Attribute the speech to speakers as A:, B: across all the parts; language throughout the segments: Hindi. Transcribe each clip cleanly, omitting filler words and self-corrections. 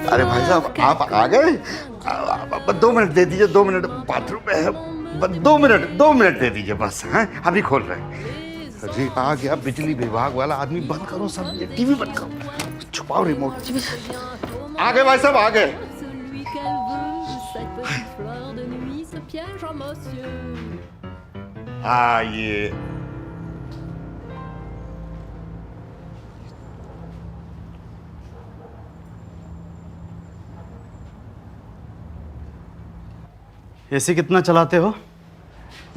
A: अरे भाई साहब आप आ गए? 2 मिनट दे दीजिए, 2 मिनट, बाथरूम में है। 2 मिनट दे दीजिए बस। हैं, अभी खोल रहे हैं। अरे आ गया बिजली विभाग वाला आदमी। बंद करो सब, ये टीवी बंद करो, छुपाओ रिमोट। आ गए भाई साहब, आ गए। आइए।
B: एसी कितना चलाते हो?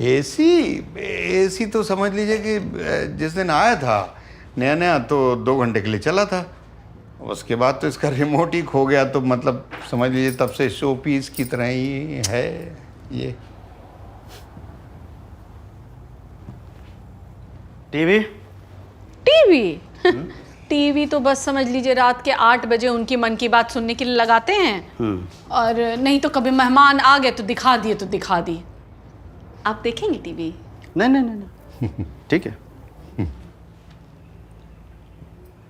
A: एसी तो समझ लीजिए कि जिस दिन आया था नया नया तो 2 घंटे के लिए चला था। उसके बाद तो इसका रिमोट ही खो गया, तो मतलब समझ लीजिए तब से शो पीस की तरह ही है ये।
B: टीवी?
C: टीवी? टीवी तो बस समझ लीजिए रात के 8 बजे उनकी मन की बात सुनने के लिए लगाते हैं, और नहीं तो कभी मेहमान आ गए तो दिखा दिए तो दिखा दिए। आप देखेंगे टीवी?
B: नहीं नहीं नहीं, नहीं। ठीक है।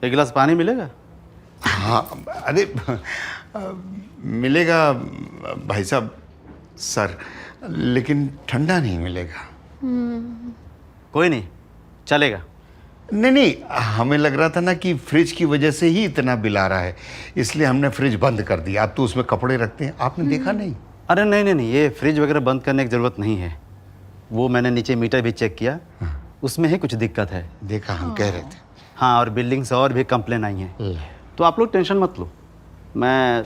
B: एक गिलास पानी मिलेगा?
A: हाँ अरे मिलेगा भाई साहब सर, लेकिन ठंडा नहीं मिलेगा।
B: कोई नहीं, चलेगा।
A: नहीं, हमें लग रहा था ना कि फ्रिज की वजह से ही इतना बिल आ रहा है, इसलिए हमने फ्रिज बंद कर दिया। आप तो उसमें कपड़े रखते हैं, आपने देखा नहीं?
B: अरे नहीं नहीं नहीं, ये फ्रिज वगैरह बंद करने की ज़रूरत नहीं है। वो मैंने नीचे मीटर भी चेक किया, उसमें ही कुछ दिक्कत है।
A: देखा, हम कह रहे थे।
B: हाँ, और बिल्डिंग से और भी कंप्लेन आई हैं, तो आप लोग टेंशन मत लो, मैं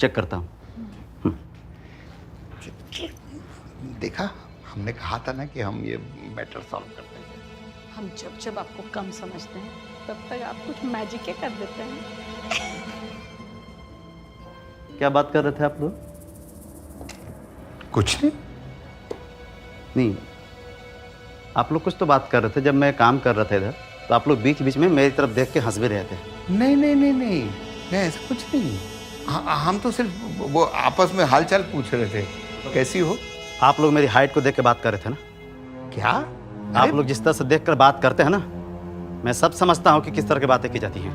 B: चेक करता हूँ।
A: देखा, हमने कहा था ना कि हम ये मैटर सॉल्व करते हैं।
C: हम जब जब आपको कम समझते हैं तब तक आप कुछ मैजिक कर देते हैं।
B: क्या बात कर रहे थे आप लोग?
A: कुछ नहीं।
B: नहीं, आप लोग कुछ तो बात कर रहे थे। जब मैं काम कर रहा था इधर, तो आप लोग बीच बीच में मेरी तरफ देख के हंस भी रहे थे।
A: नहीं नहीं नहीं नहीं, नहीं ऐसा कुछ नहीं। हम तो सिर्फ वो आपस में हालचाल पूछ रहे थे, कैसी हो।
B: आप लोग मेरी हाइट को देख के बात कर रहे थे ना?
A: क्या?
B: आप लोग जिस तरह से देखकर बात करते हैं ना, मैं सब समझता हूँ कि किस तरह की बातें की जाती हैं।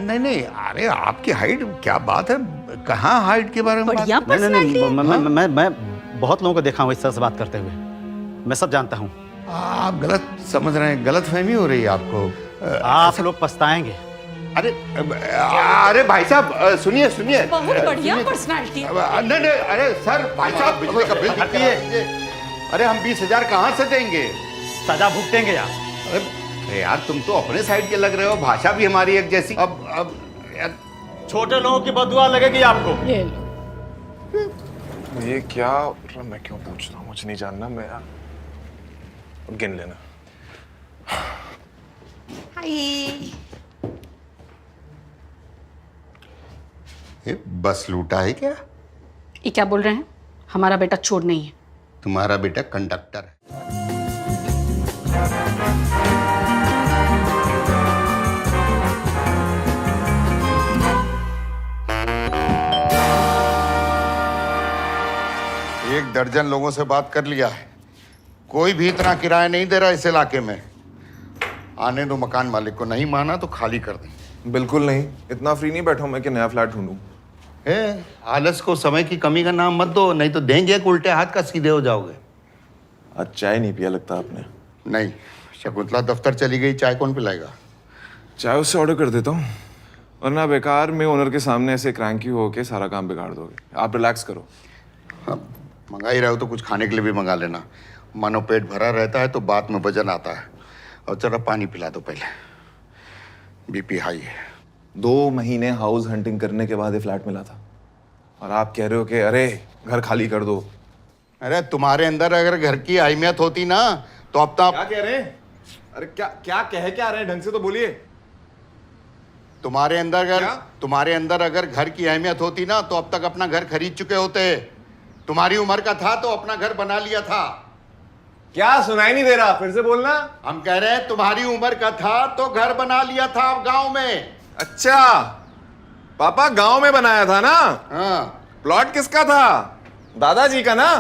A: नहीं नहीं, अरे आपकी हाइट, क्या बात है, कहाँ हाइट के बारे में बात?
B: नहीं नहीं नहीं, मैं बहुत लोगों को देखा हूँ इस तरह से बात करते हुए, मैं सब जानता हूँ।
A: आप गलत समझ रहे हैं, गलत फहमी हो रही है आपको।
B: आप लोग पछताएंगे।
A: अरे भाई साहब सुनिए सुनिए।
C: बहुत बढ़िया पर्सनालिटी।
A: नहीं नहीं, अरे सर भाई साहब बिजली का बिल दीजिए। अरे हम 20,000 कहाँ से देंगे?
B: सजा भुगतेंगे यार।
A: अरे यार तुम तो अपने साइड के लग रहे हो, भाषा भी हमारी एक जैसी। अब यार
B: छोटे लोगों की बददुआ लगेगी आपको।
C: ले लो।
D: ये क्या, मैं क्यों पूछ रहा हूँ, मुझे नहीं जानना। मैं गिन लेना।
A: ये बस लूटा है क्या?
C: ये क्या बोल रहे हैं? हमारा बेटा चोर नहीं है।
A: तुम्हारा बेटा कंडक्टर है। एक दर्जन लोगों से बात कर लिया है, कोई भी इतना किराया नहीं दे रहा इस इलाके में। आने दो मकान मालिक को, नहीं माना तो खाली कर दें।
D: बिल्कुल नहीं, इतना फ्री नहीं बैठा हूं मैं कि नया फ्लैट ढूंढूं।
A: आलस को समय की कमी का नाम मत दो, नहीं तो देंगे एक उल्टे हाथ का सीधे हो जाओगे।
D: आज चाय नहीं पिया लगता आपने।
A: नहीं, शकुंतला दफ्तर चली गई, चाय कौन पिलाएगा?
D: चाय उससे ऑर्डर कर देता हूँ, वरना बेकार में ओनर के सामने ऐसे क्रैंकी होके सारा काम बिगाड़ दोगे। आप रिलैक्स करो।
A: हाँ, मंगा ही रहे हो तो कुछ खाने के लिए भी मंगा लेना। मानो पेट भरा रहता है तो बात में वजन आता है। और जरा पानी पिला दो पहले, बीपी हाई है।
D: 2 महीने हाउस हंटिंग करने के बाद ये फ्लैट मिला था, और आप कह रहे हो कि अरे घर खाली कर दो।
A: अरे तुम्हारे अंदर अगर घर की अहमियत होती ना तो अब तो
D: क्या कह रहे हैं? अरे क्या क्या रहे हैं, ढंग से तो बोलिए।
A: तुम्हारे अंदर अगर घर की अहमियत होती ना तो अब तक अपना घर खरीद चुके होते। तुम्हारी उम्र का था तो अपना घर बना लिया था।
D: क्या सुनाई नहीं दे रहा, फिर से बोलना।
A: हम कह रहे हैं तुम्हारी उम्र का था तो घर बना लिया था गांव में।
D: अच्छा, पापा गांव में बनाया था ना?
A: हाँ।
D: प्लॉट किसका था? दादाजी का ना?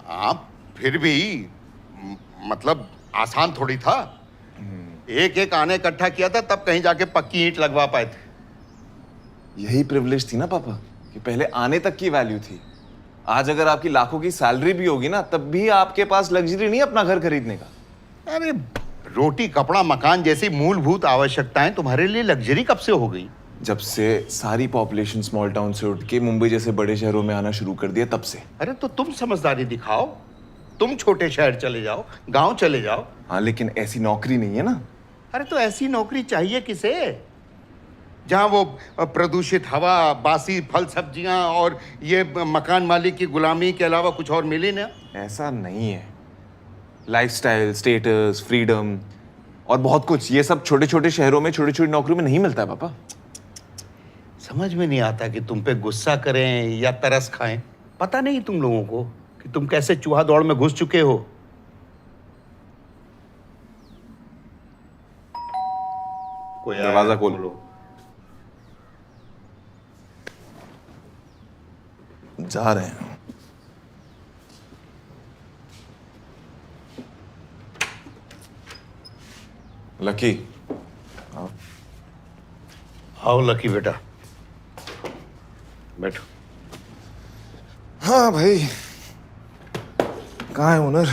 A: आप फिर भी मतलब आसान थोड़ी था। एक एक आने इकट्ठा किया था तब कहीं जाके पक्की ईंट लगवा पाए थे।
D: यही प्रिविलेज थी ना पापा, कि पहले आने तक की वैल्यू थी। आज अगर आपकी लाखों की सैलरी भी होगी ना, तब भी आपके पास लग्जरी नहीं है अपना घर खरीदने का।
A: अरे रोटी कपड़ा मकान जैसी मूलभूत आवश्यकताएं तुम्हारे लिए लग्जरी कब से हो गई?
D: जब से सारी पॉपुलेशन स्मॉल टाउन से उठ के मुंबई जैसे बड़े शहरों में आना शुरू कर दिया, तब से।
A: अरे तो तुम समझदारी दिखाओ, तुम छोटे शहर चले जाओ, गांव चले जाओ।
D: हाँ, लेकिन ऐसी नौकरी नहीं है ना।
A: अरे तो ऐसी नौकरी चाहिए किसे जहां वो प्रदूषित हवा, बासी फल सब्जियां और ये मकान मालिक की गुलामी के अलावा कुछ और मिले ना।
D: ऐसा नहीं है। लाइफस्टाइल, स्टेटस, फ्रीडम और बहुत कुछ, ये सब छोटे छोटे शहरों में छोटी छोटी नौकरियों में नहीं मिलता है पापा।
A: समझ में नहीं आता कि तुम पे गुस्सा करें या तरस खाएं। पता नहीं तुम लोगों को कि तुम कैसे चूहा दौड़ में घुस चुके हो। कोई आया?
D: दरवाजा खोलो। जा रहे हैं। लकी,
A: आओ लकी बेटा, बैठो।
D: हाँ भाई, कहाँ है ओनर?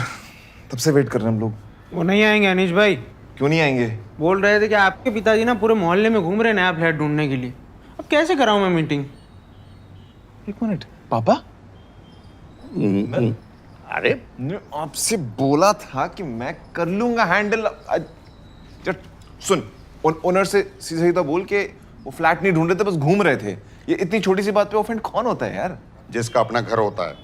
D: तब से वेट कर रहे हैं हम लोग।
E: वो नहीं आएंगे अनीश भाई।
D: क्यों नहीं आएंगे?
E: बोल रहे थे कि आपके पिताजी ना पूरे मोहल्ले में घूम रहे नया फ्लैट ढूंढने के लिए। अब कैसे कराऊं मैं मीटिंग?
D: एक मिनट पापा,
A: अरे
D: ने आपसे बोला था कि मैं कर लूंगा हैंडल। सुन, ओनर से सीधा सीधा बोल के वो फ्लैट नहीं ढूंढ रहे थे, बस घूम रहे थे। ये इतनी छोटी सी बात पे ऑफेंड कौन होता है यार?
A: जिसका अपना घर होता है।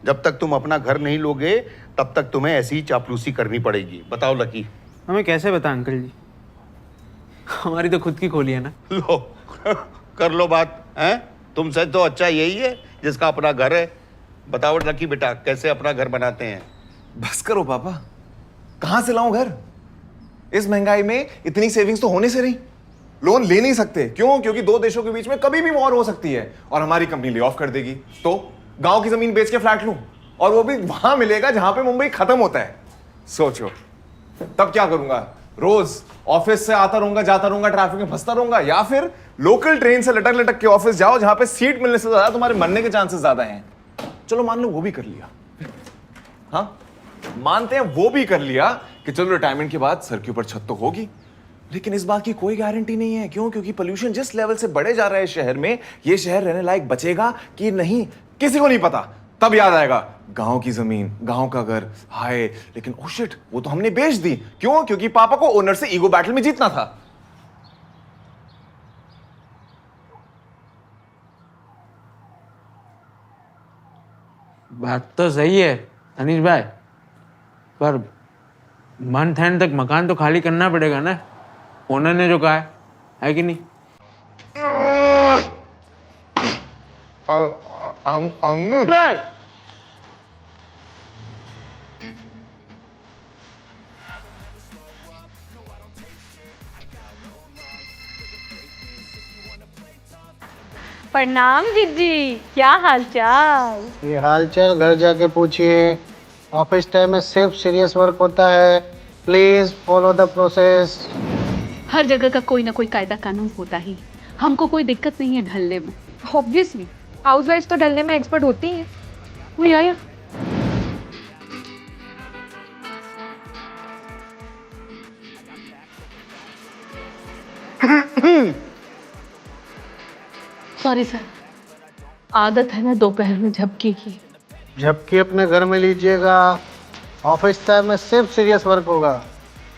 A: जब तक तुम अपना घर नहीं लोगे तब तक तुम्हें ऐसी ही चापलूसी करनी पड़ेगी। बताओ लकी।
E: हमें कैसे बता अंकल जी, हमारी तो खुद की खोली है ना।
A: लो कर लो बात हैं। तुमसे तो अच्छा यही है जिसका अपना घर है। बताओ लकी बेटा, कैसे अपना घर बनाते हैं?
D: बस करो पापा, कहां से लाऊं घर? इस महंगाई में इतनी सेविंग्स तो होने से नहीं। लोन ले नहीं सकते। क्यों? क्योंकि दो देशों के बीच में कभी भी वॉर हो सकती है और हमारी कंपनी ले ऑफ कर देगी। तो गांव की जमीन बेच के फ्लैट लूं, और वो भी वहां मिलेगा जहां पे मुंबई खत्म होता है। सोचो तब क्या करूंगा? रोज ऑफिस से आता रहूंगा, जाता रहूंगा, ट्रैफिक में फंसता रहूंगा, या फिर लोकल ट्रेन से लटक लटक के ऑफिस जाओ जहां पे सीट मिलने से ज्यादा तुम्हारे मरने के चांसेस ज्यादा हैं। चलो मान लो वो भी कर लिया। हाँ, मानते हैं वो भी कर लिया कि चलो रिटायरमेंट के बाद सर के ऊपर छत तो होगी, लेकिन इस बात की कोई गारंटी नहीं है। क्यों? क्योंकि पोल्यूशन जिस लेवल से बढ़े जा रहा है शहर में, ये शहर रहने लायक बचेगा कि नहीं किसी को नहीं पता। तब याद आएगा गांव की जमीन, गांव का घर। हाय, लेकिन ओ शिट, वो तो हमने बेच दी। क्यों? क्योंकि पापा को ओनर से ईगो बैटल में जीतना था।
E: बात तो सही है अनीश भाई, पर मंथ एंड तक मकान तो खाली करना पड़ेगा ना, ओनर ने जो कहा है कि नहीं?
F: प्रणाम दीदी, क्या हाल चाल?
G: ये हाल चाल घर जाके पूछिए। ऑफिस टाइम में सिर्फ सीरियस वर्क होता है। Please follow the process.
C: हर जगह का कोई ना कोई कायदा कानून होता ही। हमको कोई दिक्कत नहीं है ढलने में।
F: ऑब्वियसली हाउसवाइफ तो ढलने में एक्सपर्ट होती हैं।
C: वही आया। सॉरी सर, आदत है ना दोपहर में झपकी की।
G: झपकी अपने घर में लीजिएगा। ऑफिस टाइम में सिर्फ सीरियस वर्क होगा।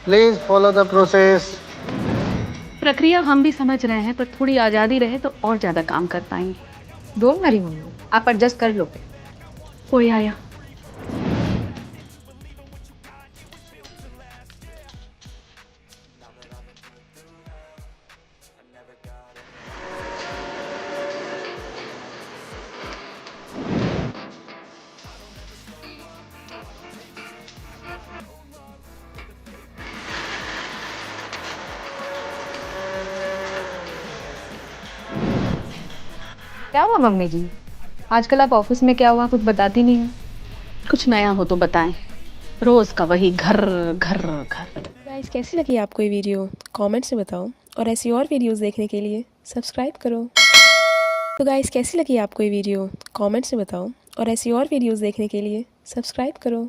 G: Please follow the process.
C: प्रक्रिया हम भी समझ रहे हैं, पर थोड़ी आज़ादी रहे तो और ज़्यादा काम कर पाएंगे।
F: डोंट वरी मम्मी, आप एडजस्ट कर लो।
C: कोई आया।
F: क्या हुआ मम्मी जी, आजकल आप ऑफिस में क्या हुआ कुछ बताती नहीं है?
C: कुछ नया हो तो बताएं। रोज का वही घर घर घर।
H: गाइस, कैसी लगी आपको ये वीडियो? कमेंट्स में बताओ और ऐसी और वीडियोस देखने के लिए सब्सक्राइब करो। तो गाइस, कैसी लगी आपको ये वीडियो कमेंट्स में बताओ, और ऐसी और वीडियोस देखने के लिए सब्सक्राइब करो।